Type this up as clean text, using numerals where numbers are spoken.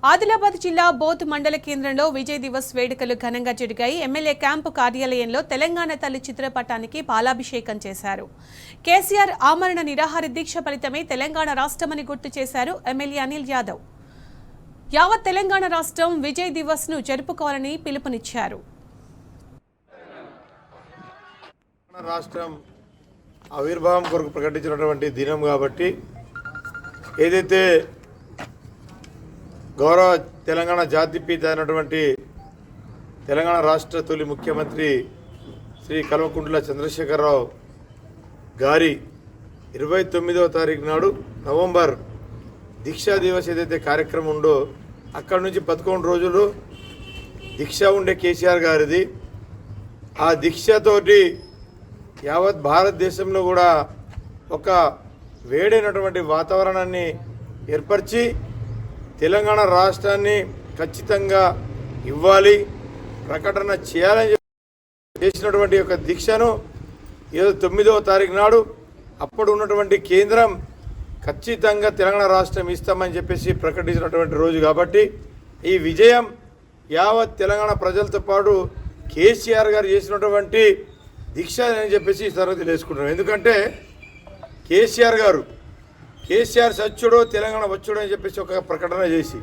ఆదిలాబాద్ జిల్లా బోత్ మండల కేంద్రంలో విజయ్ దివస్ వేడుకలు ఘనంగా జరిగాయి. ఎమ్మెల్యే క్యాంపు కార్యాలయంలో తెలంగాణ తల్లి చిత్రపటానికి పాలాభిషేకం చేశారు. కేసీఆర్ ఆమరణ నిరాహార దీక్ష ఫలితమే తెలంగాణ రాష్ట్రమని గుర్తు చేశారు ఎమ్మెల్యే అనిల్ యాదవ్. యావత్ తెలంగాణ రాష్ట్రం విజయ్ దివస్ ను జరుపుకోవాలని పిలుపునిచ్చారు. రాష్ట్రం ఆవిర్భావం కొరకు ప్రకటించినటువంటి దినం కాబట్టి ఏదైతే గౌరవ తెలంగాణ జాతిపిత అయినటువంటి తెలంగాణ రాష్ట్ర తొలి ముఖ్యమంత్రి శ్రీ కల్వకుంట్ల చంద్రశేఖరరావు గారి 29వ తారీఖు నాడు నవంబర్ దీక్షా దివస్ ఏదైతే కార్యక్రమం ఉందో అక్కడి నుంచి 11 రోజులు దీక్ష ఉండే కేసీఆర్ గారిది. ఆ దీక్షతోటి యావత్ భారతదేశంలో కూడా ఒక వేడైనటువంటి వాతావరణాన్ని ఏర్పరిచి తెలంగాణ రాష్ట్రాన్ని ఖచ్చితంగా ఇవ్వాలి, ప్రకటన చేయాలని చేసినటువంటి యొక్క దీక్షను ఏదో 9వ తారీఖు నాడు అప్పుడు ఉన్నటువంటి కేంద్రం ఖచ్చితంగా తెలంగాణ రాష్ట్రం ఇస్తామని చెప్పేసి ప్రకటించినటువంటి రోజు కాబట్టి ఈ విజయం యావత్ తెలంగాణ ప్రజలతో పాటు కేసీఆర్ గారు చేసినటువంటి దీక్ష అని చెప్పేసి ఈ తరగతి తెలుసుకుంటున్నాం. ఎందుకంటే కేసీఆర్ సచ్చుడో తెలంగాణ వచ్చుడో అని చెప్పేసి ఒక ప్రకటన చేసి